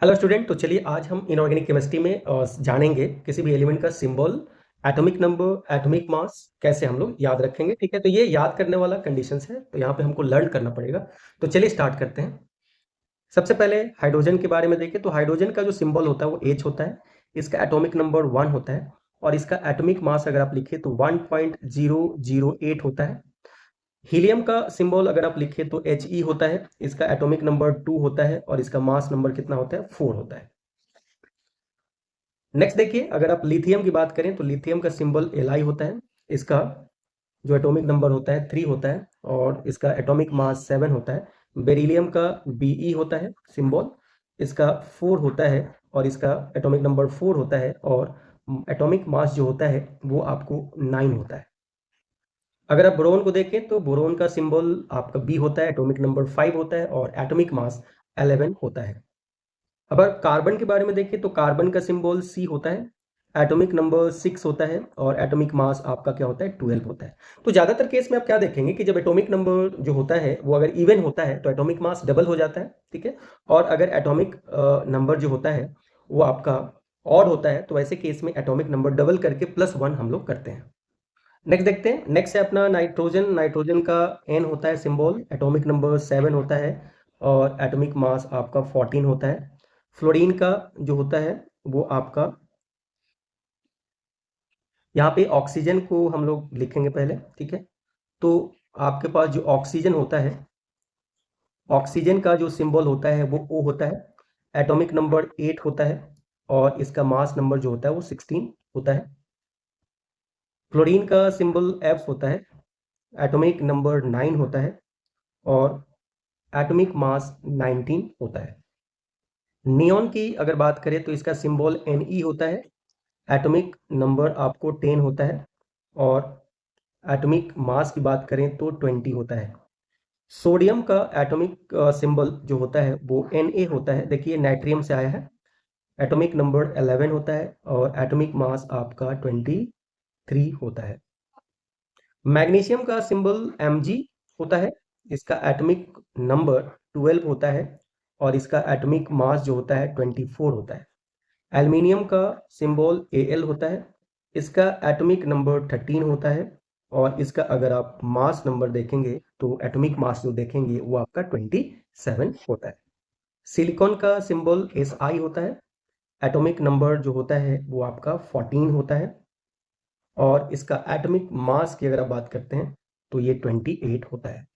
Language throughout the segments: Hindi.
Hello student. तो चलिए आज हम इनऑर्गेनिक केमिस्ट्री में जानेंगे किसी भी एलिमेंट का symbol, atomic number, atomic mass कैसे हम लोग याद रखेंगे। ठीक है, तो ये याद करने वाला कंडीशंस है, तो यहाँ पे हमको लर्न करना पड़ेगा। तो चलिए स्टार्ट करते हैं। सबसे पहले हाइड्रोजन के बारे में देखें तो हाइड्रोजन का जो सिंबल होता है वो H होता है। इसका एटॉमिक नंबर 1 होता है और इसका एटॉमिक मास अगर आप लिखें तो 1.008 होता है। हीलियम का सिंबल अगर आप लिखें तो He होता है। इसका एटॉमिक नंबर 2 होता है और इसका मास नंबर कितना होता है, 4 होता है। नेक्स्ट देखिए, अगर आप लिथियम की बात करें तो लिथियम का सिंबल Li होता है। इसका जो एटॉमिक नंबर होता है 3 होता है और इसका एटॉमिक मास 7 होता है। बेरिलियम का Be होता है सिंबल, इसका 4 होता है और इसका एटॉमिक नंबर 4 होता है और एटॉमिक मास जो होता है वो आपको 9 होता है। अगर आप बोरोन को देखें तो बोरोन का सिंबल आपका B होता है, एटॉमिक नंबर 5 होता है और एटॉमिक मास 11 होता है। अब अगर कार्बन के बारे में देखें तो कार्बन का सिंबल C होता है, एटॉमिक नंबर 6 होता है और एटॉमिक मास आपका क्या होता है, 12 होता है। तो ज़्यादातर केस में आप क्या देखेंगे कि जब एटॉमिक नंबर जो होता है वो अगर इवन होता है तो एटॉमिक मास डबल हो जाता है। ठीक है, और अगर एटॉमिक नंबर जो होता है वो आपका ऑड होता है तो ऐसे केस में एटॉमिक नंबर डबल करके +1 हम लोग करते हैं। नेक्स्ट देखते हैं। नेक्स्ट है अपना नाइट्रोजन। नाइट्रोजन का N होता है सिंबल, एटॉमिक नंबर 7 होता है और एटॉमिक मास आपका 14 होता है। फ्लोरीन का जो होता है वो आपका, यहाँ पे ऑक्सीजन को हम लोग लिखेंगे पहले। ठीक है, तो आपके पास जो ऑक्सीजन होता है, ऑक्सीजन का जो सिंबल होता है वो O होता है, एटॉमिक नंबर 8 होता है और इसका मास नंबर जो होता है वो 16 होता है। फ्लोरीन का सिंबल F होता है, एटॉमिक नंबर 9 होता है और एटॉमिक मास 19 होता है। नियॉन की अगर बात करें तो इसका सिंबल Ne होता है, एटॉमिक नंबर आपको 10 होता है और एटॉमिक मास की बात करें तो 20 होता है। सोडियम का एटॉमिक सिंबल जो होता है वो Na होता है। देखिए नाइट्रियम से आया है, एटॉमिक नंबर 11 होता है और एटॉमिक मास आपका 23 होता है। मैग्नीशियम का सिंबल Mg होता है, इसका एटॉमिक नंबर 12 होता है और इसका एटॉमिक मास जो होता है 24 होता है। एल्युमिनियम का सिंबल Al होता है, इसका एटॉमिक नंबर 13 होता है और इसका अगर आप मास नंबर देखेंगे तो एटॉमिक मास जो देखेंगे वो आपका 27 होता है। सिलिकॉन का सिंबल Si होता है, एटॉमिक नंबर जो होता है वो आपका 14 होता है और इसका एटॉमिक मास की अगर आप बात करते हैं तो ये 28 होता है।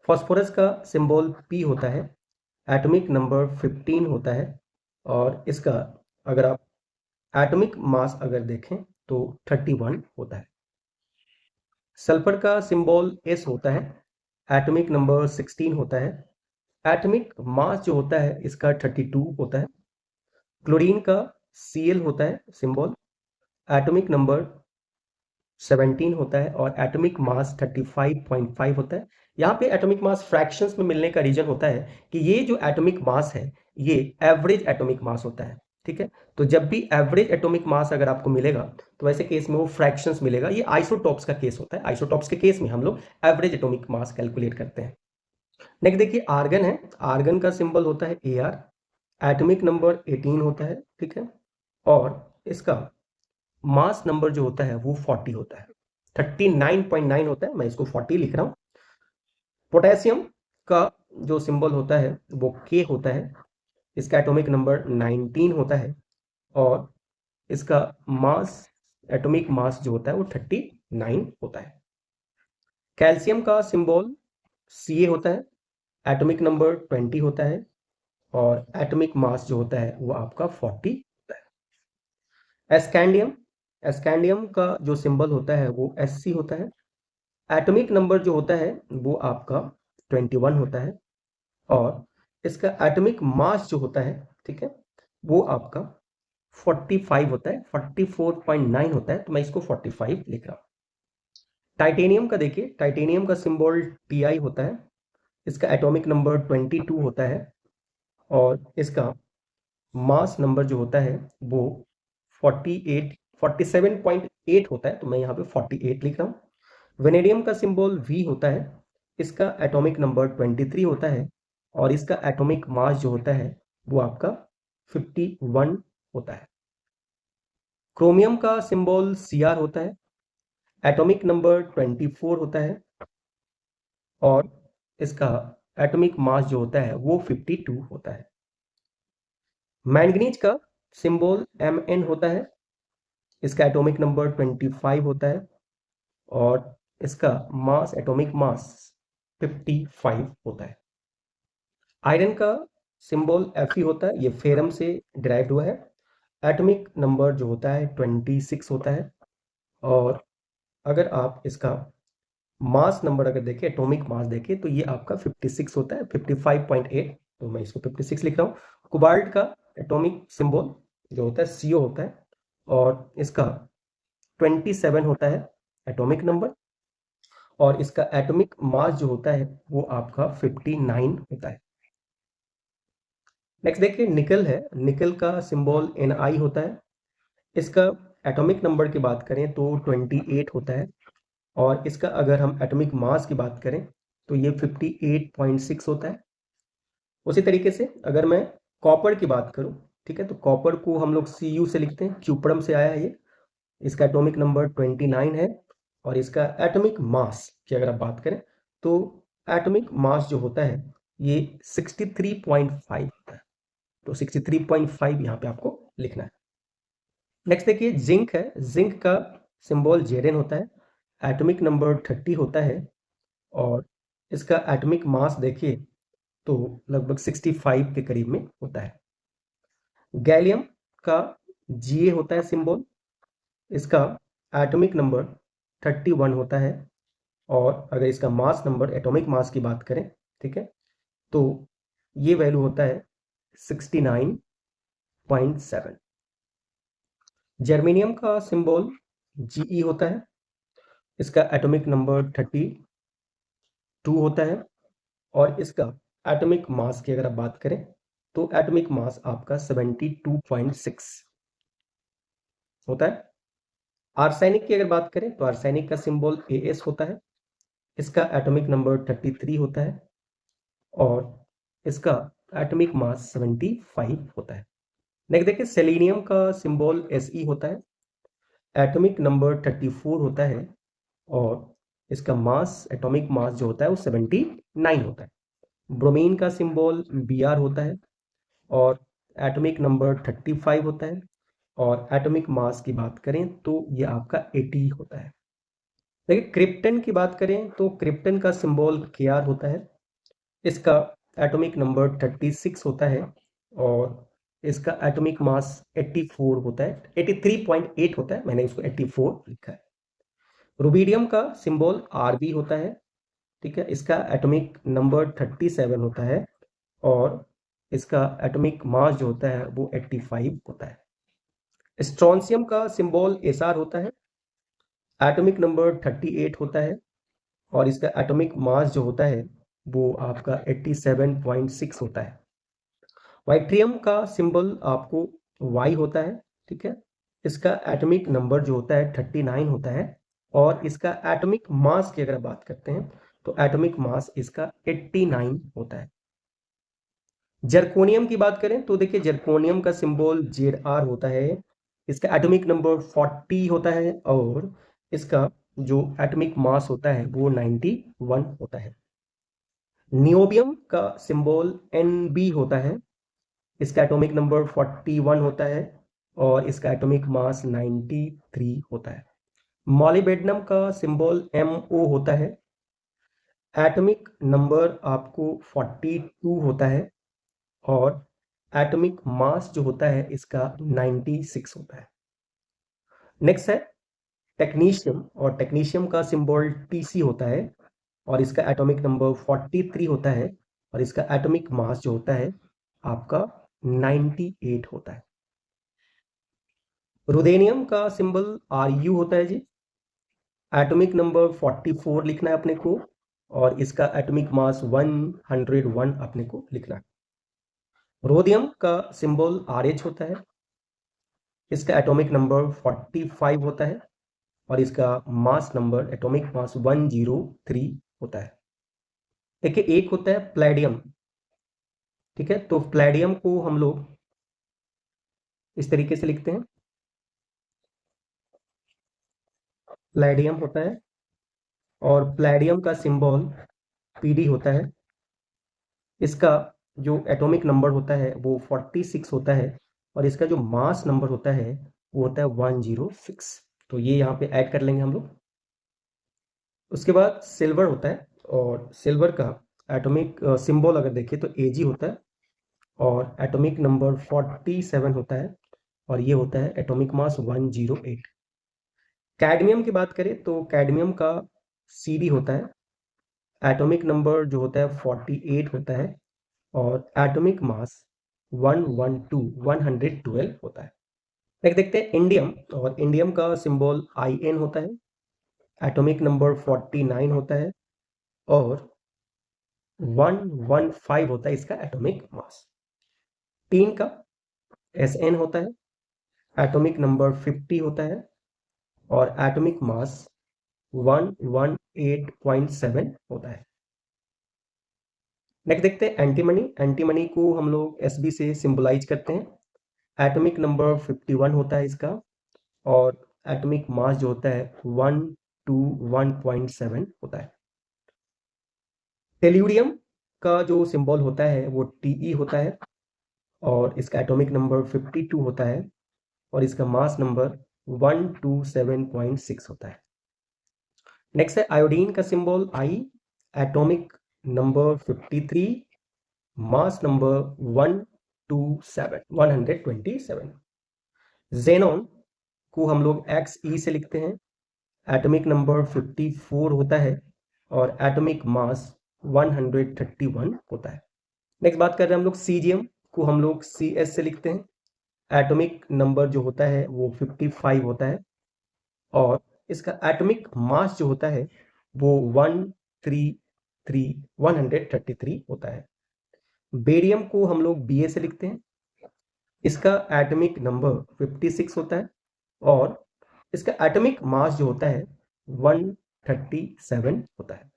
फास्फोरस का सिंबल P होता है, एटॉमिक नंबर 15 होता है और इसका अगर आप एटॉमिक मास अगर देखें तो 31 होता है। सल्फर का सिंबल S होता है, एटॉमिक नंबर 16 होता है, एटॉमिक मास जो होता है इसका 32 होता है। क्लोरीन का Cl होता है सिंबल, एटॉमिक नंबर 17 होता है और एटॉमिक मास 35.5 होता है। यहाँ पे एटॉमिक मास फ्रैक्शंस में मिलने का रीजन होता है कि ये जो एटॉमिक मास है ये एवरेज एटॉमिक मास होता है। ठीक है, तो जब भी एवरेज एटॉमिक मास अगर आपको मिलेगा तो ऐसे केस में वो फ्रैक्शंस मिलेगा। ये आइसोटॉप्स का केस होता है, आइसोटॉप्स के केस में हम लोग एवरेज एटॉमिक मास कैलकुलेट करते हैं। नेक्स्ट देखिए आर्गन है, आर्गन का सिंबल होता है Ar, एटॉमिक नंबर 18 होता है। ठीक है, और इसका मास नंबर जो होता है वो 40 होता है, 39.9 होता है, मैं इसको 40 लिख रहा हूँ। पोटेशियम का जो सिंबल होता है वो K होता है, इसका एटॉमिक नंबर 19 होता है और इसका मास, एटॉमिक मास जो होता है वो 39 होता है। कैल्शियम का सिंबल Ca होता है, एटॉमिक नंबर 20 होता है और एटॉमिक मास जो होता है वो आपका 40 होता है। एस्कैंडियम, एस्कैंडियम का जो सिंबल होता है वो Sc होता है, एटॉमिक नंबर जो होता है वो आपका 21 होता है और इसका एटॉमिक मास जो होता है, ठीक है, वो आपका 45 होता है, 44.9 होता है, तो मैं इसको 45 लिख रहा हूँ। टाइटेनियम का देखिए, टाइटेनियम का सिंबल Ti होता है, इसका एटॉमिक नंबर 22 होता है और इसका मास नंबर जो होता है वो 47.8 होता है, तो मैं यहाँ पे 48 लिख रहा हूँ। वेनेडियम का सिंबल V होता है, इसका एटॉमिक नंबर 23 होता है और इसका एटॉमिक मास जो होता है वो आपका 51 होता है। क्रोमियम का सिंबल Cr होता है, एटॉमिक नंबर 24 होता है और इसका एटॉमिक मास जो होता है वो 52 होता है। मैंगनीज का सिंबल Mn होता है, इसका एटॉमिक नंबर 25 होता है और इसका मास, एटॉमिक मास 55 होता है। आयरन का सिंबल Fe होता है, ये फेरम से डिराइव्ड हुआ है। एटॉमिक नंबर जो होता है 26 होता है और अगर आप इसका मास नंबर अगर देखें, एटॉमिक मास देखें, तो ये आपका 56 होता है, 55.8, तो मैं इसको 56 लिख रहा हूँ। कोबाल्ट का एटॉमिक सिंबल जो होता है CO होता है और इसका 27 होता है एटॉमिक नंबर और इसका एटॉमिक मास जो होता है वो आपका 59 होता है। नेक्स्ट देखिए निकल है, निकल का सिंबल Ni होता है, इसका एटॉमिक नंबर की बात करें तो 28 होता है और इसका अगर हम एटॉमिक मास की बात करें तो ये 58.6 होता है। उसी तरीके से अगर मैं कॉपर की बात करूं, ठीक है, तो कॉपर को हम लोग Cu से लिखते हैं, क्यूपरम से आया है ये। इसका एटॉमिक नंबर 29 है और इसका एटॉमिक मास की अगर आप बात करें तो एटॉमिक मास जो होता है ये 63.5 होता है, तो 63.5 यहाँ पे आपको लिखना है। नेक्स्ट देखिए जिंक है, जिंक का सिंबल Zn होता है, एटॉमिक नंबर 30 होता है और इसका एटॉमिक मास देखिए तो लगभग 65 के करीब में होता है। गैलियम का Ga होता है सिंबल, इसका एटॉमिक नंबर 31 होता है और अगर इसका मास नंबर, एटॉमिक मास की बात करें, ठीक है, तो ये वैल्यू होता है 69.7। जर्मेनियम का सिंबल Ge होता है, इसका एटॉमिक नंबर 32 होता है और इसका एटॉमिक मास की अगर आप बात करें तो एटॉमिक मास आपका 72.6 होता है। आर्सेनिक की अगर बात करें तो आर्सेनिक का सिंबल As होता है, इसका एटॉमिक नंबर 33 होता है और इसका एटॉमिक मास 75 होता है। नेक्स्ट देखिए सेलेनियम का सिंबल Se होता है, एटॉमिक नंबर 34 होता है और इसका मास, एटॉमिक मास जो होता है वो 79 होता है। ब्रोमीन का सिंबल Br होता है और एटॉमिक नंबर 35 होता है और एटॉमिक मास की बात करें तो ये आपका 80 होता है। देखिए क्रिप्टन की बात करें तो क्रिप्टन का सिंबल Kr होता है, इसका एटॉमिक नंबर 36 होता है और इसका एटॉमिक मास 84 होता है, 83.8 होता है, मैंने इसको 84 लिखा है। रुबीडियम का सिंबल Rb होता है, ठीक है, इसका एटॉमिक नंबर 37 होता है और इसका एटॉमिक मास जो होता है वो 85 होता है। स्ट्रोंशियम का सिंबल Sr होता है, एटॉमिक नंबर 38 होता है और इसका एटॉमिक मास जो होता है वो आपका 87.6 होता है। वाइट्रियम का सिंबल आपको Y होता है, ठीक है, इसका एटॉमिक नंबर जो होता है 39 होता है और इसका एटॉमिक मास की अगर बात करते हैं तो एटॉमिक मास इसका 89 होता है। जर्कोनियम की बात करें तो देखिए जर्कोनियम का सिंबल Zr होता है, इसका एटॉमिक नंबर 40 होता है और इसका जो एटॉमिक मास होता है वो 91 होता है। नियोबियम का सिंबल Nb होता है, इसका एटॉमिक नंबर 41 होता है और इसका एटॉमिक मास 93 होता है। मॉलिबेडनम का सिंबल Mo होता है, एटॉमिक नंबर आपको 42 होता है और एटॉमिक मास जो होता है इसका 96 होता है। नेक्स्ट है टेक्नीशियम और टेक्नीशियम का सिंबल Tc होता है और इसका एटॉमिक नंबर 43 होता है और इसका एटॉमिक मास जो होता है आपका 98 होता है। रुदेनियम का सिंबल Ru होता है जी, एटॉमिक नंबर 44 लिखना है अपने को और इसका एटॉमिक मास 101 अपने को लिखना है। रोडियम का सिंबल Rh होता है, इसका एटॉमिक नंबर 45 होता है और इसका मास नंबर, एटॉमिक मास 103 होता है। देखिए एक होता है प्लेडियम, ठीक है, तो प्लेडियम को हम लोग इस तरीके से लिखते हैं, प्लेडियम होता है और प्लेडियम का सिंबल पीडी होता है। इसका जो एटॉमिक नंबर होता है वो 46 होता है और इसका जो मास नंबर होता है वो होता है 106। तो ये यहाँ पे ऐड कर लेंगे हम लोग। उसके बाद सिल्वर होता है और सिल्वर का एटॉमिक सिंबल अगर देखें तो एजी होता है और एटॉमिक नंबर 47 होता है और ये होता है एटॉमिक मास 108। कैडमियम की बात करें तो कैडमियम का सीडी होता है, एटॉमिक नंबर जो होता है 48 होता है और एटॉमिक मास 112 होता है। नेक्स्ट देखते हैं इंडियम, और इंडियम का सिंबल IN होता है, एटॉमिक नंबर 49 होता है और 115 होता है इसका एटॉमिक मास। टीन का SN होता है, एटॉमिक नंबर 50 होता है और एटॉमिक मास 118.7 होता है। नेक्स्ट देखते हैं एंटीमनी। एंटीमनी को हम लोग SB से सिंबलाइज करते हैं, एटॉमिक नंबर 51 होता है इसका और एटॉमिक मास जो होता है 121.7 होता है। टेल्यूरियम का जो सिंबल होता है वो TE होता है और इसका एटॉमिक नंबर 52 होता है और इसका मास नंबर 127.6 होता है। नेक्स्ट है आयोडीन का symbol I, atomic number 53, mass number 127। Xenon को हम लोग XE से लिखते हैं, एटॉमिक नंबर 54 होता है और एटॉमिक मास 131 होता है। नेक्स्ट बात कर रहे हैं हम लोग सीजियम को हम लोग CS से लिखते हैं, एटॉमिक नंबर जो होता है वो 55 होता है और इसका एटॉमिक मास जो होता है वो 133 होता है। बेरियम को हम लोग BA से लिखते हैं, इसका एटॉमिक नंबर 56 होता है और इसका एटॉमिक मास जो होता है 137 होता है।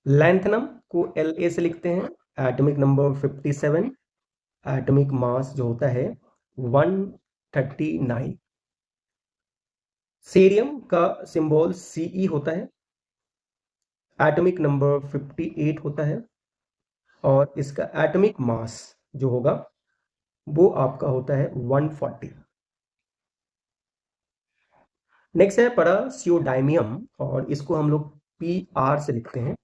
लैंथनम को LA से लिखते हैं, एटॉमिक नंबर 57, एटॉमिक मास जो होता है 139। सीरियम का सिंबल CE होता है, एटॉमिक नंबर 58 होता है और इसका एटॉमिक मास जो होगा वो आपका होता है 140। नेक्स्ट है पैरासियोडाइमियम और इसको हम लोग PR से लिखते हैं,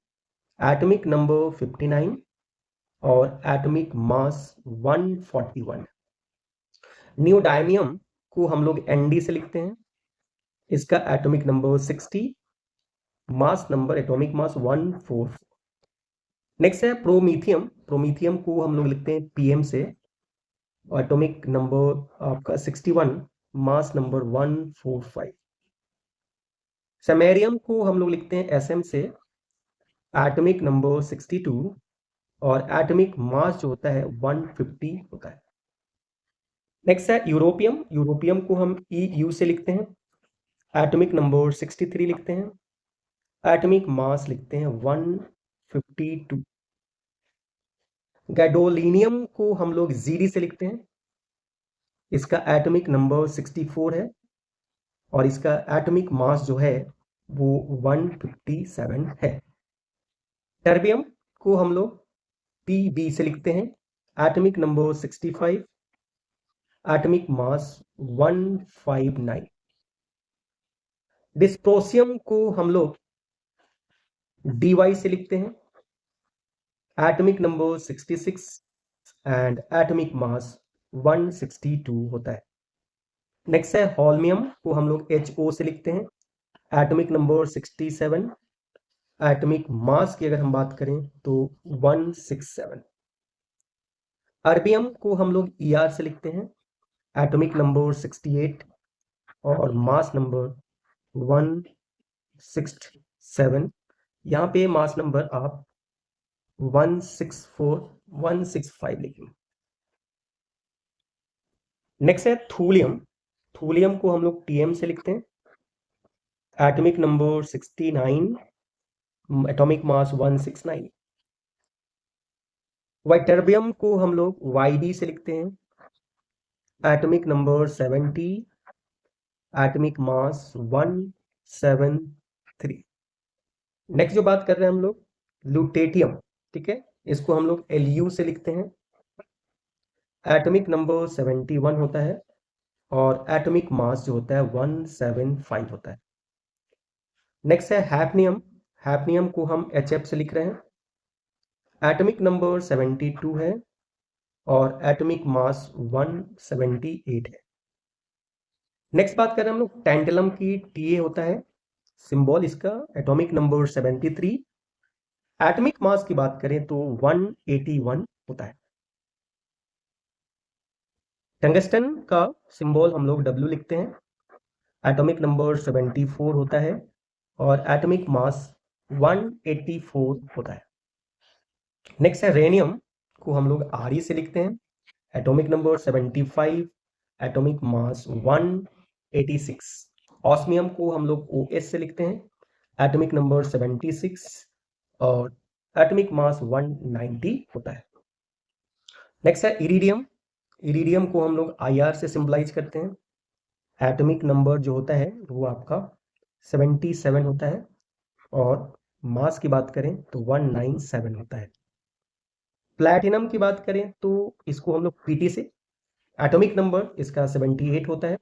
एटॉमिक नंबर 59 और एटॉमिक मास 141। नियोडाइमियम को हम लोग ND से लिखते हैं, इसका atomic number 60, mass number atomic mass 144। Next है प्रोमीथियम। प्रोमीथियम को हम लोग लिखते हैं PM से, एटॉमिक नंबर आपका 61, मास नंबर 145। समेरियम को हम लोग लिखते हैं SM से, एटॉमिक नंबर 62 और एटॉमिक मास जो होता है 150 होता है। नेक्स्ट है यूरोपियम। यूरोपियम को हम EU से लिखते हैं, एटॉमिक नंबर 63 लिखते हैं, एटॉमिक मास लिखते हैं 152। गैडोलिनियम को हम लोग ZD से लिखते हैं, इसका एटॉमिक नंबर 64 है और इसका एटॉमिक मास जो है वो 157 है। टर्बियम को हम लोग PB से लिखते हैं, atomic number 65, atomic mass 159। Dysprosium को हम लोग DY से लिखते हैं, atomic number 66 and atomic mass 162 होता है। नेक्स्ट है होल्मियम को हम लोग HO से लिखते हैं, एटॉमिक नंबर 67, एटॉमिक मास की अगर हम बात करें तो 167। अर्बियम को हम लोग ER से लिखते हैं, एटॉमिक नंबर 68 और मास नंबर 167। यहाँ पे मास नंबर आप 164 165 लिखेंगे। नेक्स्ट है थूलियम। थूलियम को हम लोग TM से लिखते हैं, एटॉमिक नंबर 69, एटॉमिक मास 169। वाइटर्बियम को हम लोग YD से लिखते हैं, atomic number 70, atomic mass 173। Next जो बात कर रहे हैं हम लोग ल्यूटेटियम, ठीक है, इसको हम लोग LU से लिखते हैं, एटॉमिक नंबर 71 होता है और एटॉमिक मास जो होता है 175 होता है। नेक्स्ट है हैफनियम, हैफनियम को हम HF से लिख रहे हैं, एटॉमिक नंबर 72 है और एटॉमिक मास 178 है। नेक्स्ट बात करें हम लोग टैंटलम की, TA होता है, सिंबल इसका एटॉमिक नंबर 73, एटॉमिक मास की बात करें तो 181 होता है। टंगस्टन का सिंबल हम लोग W लिखते हैं, एटॉमिक नंबर 74 होता है और एटॉमिक मास 184 होता है। नेक्स्ट है रेनियम को हम लोग RE से लिखते हैं, atomic number 75, atomic mass 186। Osmium को हम लोग OS से लिखते हैं, एटॉमिक नंबर 76 और एटॉमिक मास 190 होता है। नेक्स्ट है इरिडियम, इरिडियम को हम लोग IR से सिंबलाइज करते हैं, एटॉमिक नंबर जो होता है वो आपका 77 होता है और मास की बात करें तो 197 होता है। प्लैटिनम की बात करें तो इसको हम लोग PT से, एटॉमिक नंबर इसका 78 होता है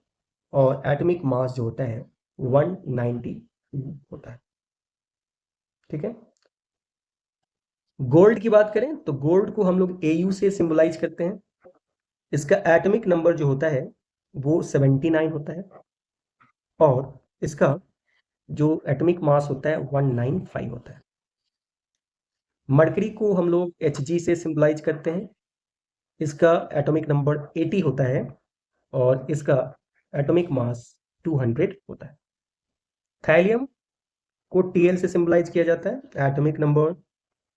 और एटॉमिक मास जो होता है 192 होता है, ठीक है। गोल्ड की बात करें तो गोल्ड को हम लोग AU से सिंबलाइज करते हैं, इसका एटॉमिक नंबर जो होता है वो 79 होता है और इसका जो एटॉमिक मास होता है 195 होता है। मरकरी को हम लोग Hg से सिंबलाइज करते हैं, इसका एटॉमिक नंबर 80 होता है और इसका एटॉमिक मास 200 होता है। थैलियम को Tl से सिंबलाइज किया जाता है, atomic number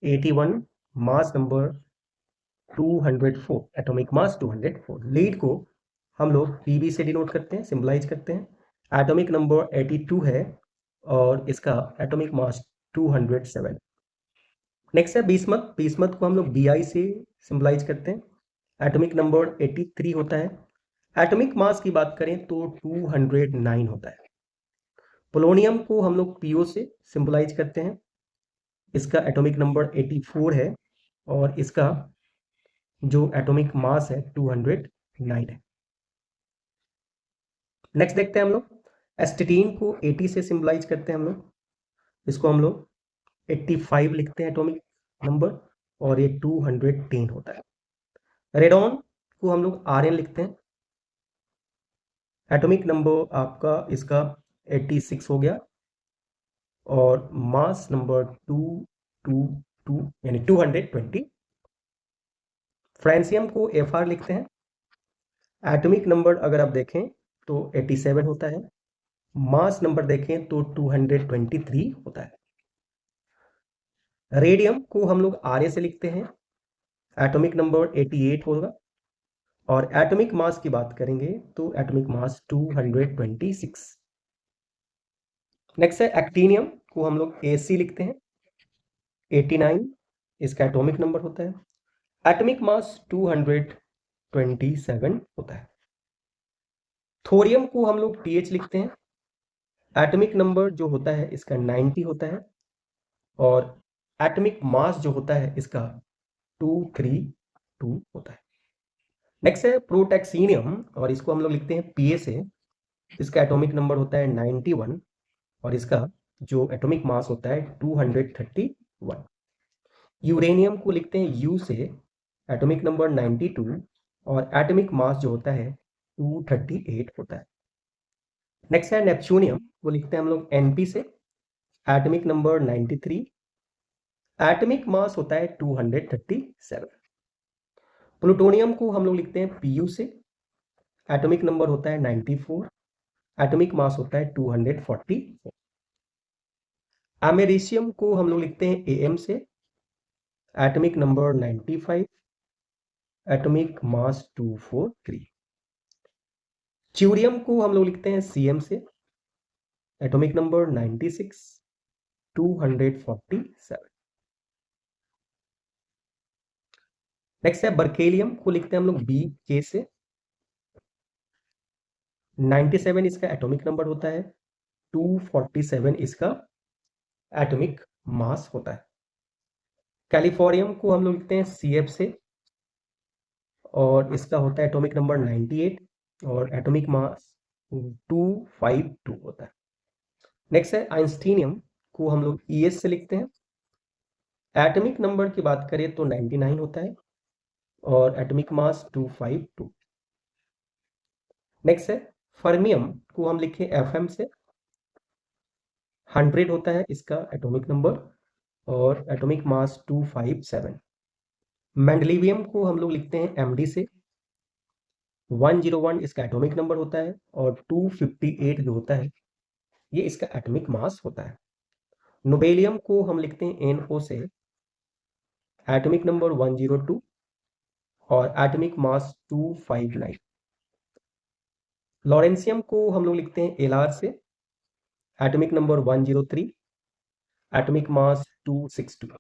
81, mass number 204, atomic mass 204। Lead को हम लोग Pb से डिनोट करते हैं, सिंबलाइज करते हैं, एटॉमिक नंबर 82 है और इसका एटॉमिक मास 207। नेक्स्ट है बिस्मथ, बिस्मथ को हम लोग Bi से सिंबलाइज करते हैं, एटॉमिक नंबर 83 होता है, एटॉमिक मास की बात करें तो 209 होता है। पोलोनियम को हम लोग PO से सिंबलाइज करते हैं, इसका एटॉमिक नंबर 84 है और इसका जो एटॉमिक मास है 209 है। नेक्स्ट देखते हैं हम लोग एस्टेटीन को 80 से सिंबलाइज करते हैं हम लोग, इसको हम लोग 85 लिखते हैं एटॉमिक नंबर और ये 210 होता है। रेडॉन को हम लोग Rn लिखते हैं, एटॉमिक नंबर आपका इसका 86 हो गया और मास नंबर 222 यानी 220। फ्रांसियम को Fr लिखते हैं, एटॉमिक नंबर अगर आप देखें तो 87 होता है, मास नंबर देखें तो 223 होता है। रेडियम को हम लोग Ra से लिखते हैं, एटॉमिक नंबर 88 होगा और एटॉमिक मास की बात करेंगे तो एटॉमिक मास 226। नेक्स्ट है एक्टीनियम को हम लोग Ac लिखते हैं, 89 इसका एटॉमिक नंबर होता है, एटॉमिक मास 227 होता है। थोरियम को हम लोग TH लिखते हैं, एटॉमिक नंबर जो होता है इसका 90 होता है और एटॉमिक मास जो होता है इसका 232 होता है। नेक्स्ट है प्रोटैक्सीनियम और इसको हम लोग लिखते हैं PA से, इसका एटॉमिक नंबर होता है 91 और इसका जो एटॉमिक मास होता है 231। यूरेनियम को लिखते हैं U से, एटॉमिक नंबर 92 और एटॉमिक मास जो होता है 238 होता है। नेक्स्ट है नेपच्यूनियम को लिखते हैं हम लोग NP से, एटॉमिक नंबर 93, एटॉमिक मास होता है 237। प्लूटोनियम को हम लोग लिखते हैं PU से, एटॉमिक नंबर होता है 94, एटॉमिक मास होता है 240। अमेरिशियम को हम लोग लिखते हैं AM से, एटॉमिक नंबर 95, एटॉमिक मास 243। च्यूरियम को हम लोग लिखते हैं CM से, एटॉमिक नंबर 96, 247। नेक्स्ट है बर्केलियम को लिखते हैं हम लोग BK से। 97 इसका एटॉमिक नंबर होता है, 247 इसका एटॉमिक मास होता है। कैलिफोर्नियम को हम लोग लिखते हैं CF से और इसका होता है एटॉमिक नंबर 98 और एटॉमिक मास 252 होता है। नेक्स्ट है आइंस्टीनियम को हम लोग ES से लिखते हैं। एटॉमिक नंबर की बात करें तो 99 होता है और एटॉमिक मास 252। नेक्स्ट है फर्मियम को हम लिखें FM से। 100 होता है इसका एटॉमिक नंबर और एटॉमिक मास 257। मेंडलीवियम को हम लोग लिखते हैं MD से। 101 इसका एटॉमिक नंबर होता है और 258 जो होता है ये इसका एटॉमिक मास होता है। नोबेलियम को हम लिखते हैं NO से। एटॉमिक नंबर 102 और एटॉमिक मास 259। लॉरेंसियम को हम लोग लिखते हैं LR से। Atomic number 103, atomic mass 262।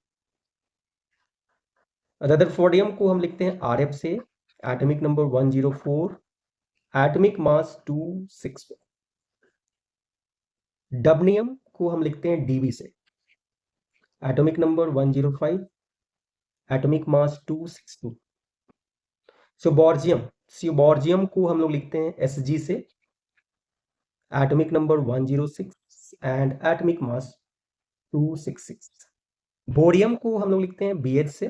Rutherfordium को हम लिखते हैं RF से। Atomic number 104, atomic mass 264। डबनियम को हम लिखते हैं DB से। Atomic number 105, atomic mass 262। सिबॉर्जियम को हम लोग लिखते हैं SG से। Atomic number 106 and atomic mass 266। Bohrium को हम लोग लिखते हैं BH से।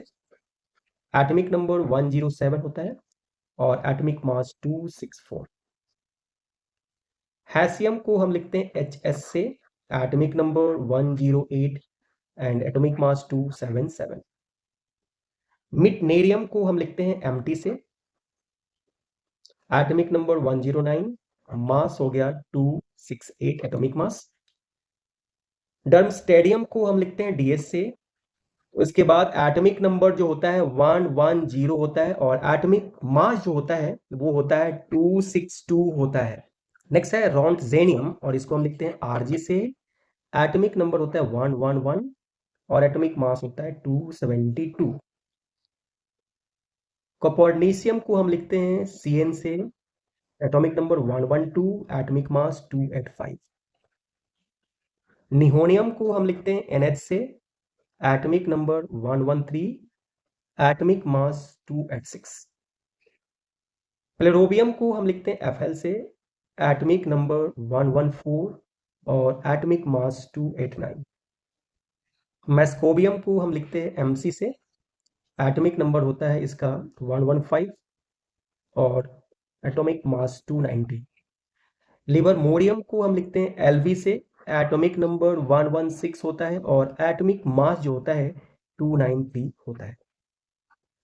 एटॉमिक नंबर 107 होता है और एटॉमिक मास 264। हैशियम को हम लिखते हैं HS से। Atomic number 108 and atomic mass 277। मिटनेरियम को हम लिखते हैं MT से। एटॉमिक नंबर 109, मास हो गया 268 एटॉमिक मास। डर्मस्टेडियम को हम लिखते हैं DS से। उसके बाद एटॉमिक नंबर जो होता है 110 होता है और एटॉमिक मास जो होता है वो होता है 262 होता है। नेक्स्ट है रोंटजेनियम और इसको हम लिखते हैं RG से। एटॉमिक नंबर होता है 111 और एटॉमिक मास होता है 272। कॉपर्निशियम को हम लिखते हैं CN से। Atomic number 112, atomic mass 285। निहोनियम को हम लिखते हैं NH से। Atomic number 113, atomic mass 286। प्लेरोबियम को हम लिखते हैं FL से। एटॉमिक नंबर 114 और एटॉमिक मास 289। मैस्कोबियम को हम लिखते हैं MC से। एटॉमिक नंबर होता है इसका 115 और एटॉमिक मास 290। लिबरमोरियम को हम लिखते हैं LV से। एटॉमिक नंबर 116 होता है और एटॉमिक मास जो होता है 293 होता है।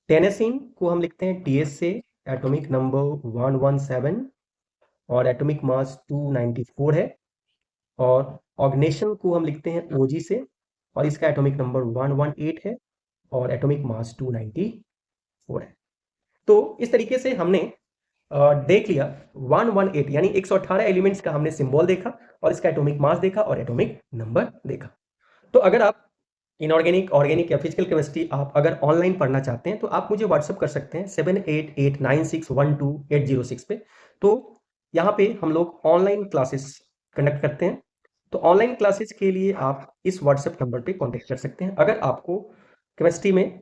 टेनेसिन को हम लिखते हैं TS से। एटॉमिक नंबर 117 और एटॉमिक मास 294 है। और ऑर्गेनेशन को हम लिखते हैं OG से और इसका एटॉमिक नंबर 118 है और एटॉमिक मास 294 है। तो इस तरीके से हमने देख लिया 118 यानी 118 एलिमेंट्स का हमने सिंबल देखा और इसका एटॉमिक मास देखा और एटॉमिक नंबर देखा। तो अगर आप इनऑर्गेनिक, ऑर्गेनिक या फिजिकल केमिस्ट्री आप अगर ऑनलाइन पढ़ना चाहते हैं तो आप मुझे व्हाट्सअप कर सकते हैं 7889612806 पे। तो यहाँ पे हम लोग ऑनलाइन क्लासेस कंडक्ट करते हैं। तो ऑनलाइन क्लासेस के लिए आप इस व्हाट्सएप नंबर पे कांटेक्ट कर सकते हैं। अगर आपको केमिस्ट्री में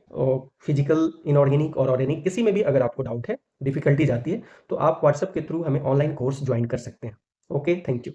फिजिकल, इनऑर्गेनिक और ऑर्गेनिक किसी में भी अगर आपको डाउट है, डिफिकल्टीज आती है, तो आप व्हाट्सएप के थ्रू हमें ऑनलाइन कोर्स ज्वाइन कर सकते हैं। Okay, thank you.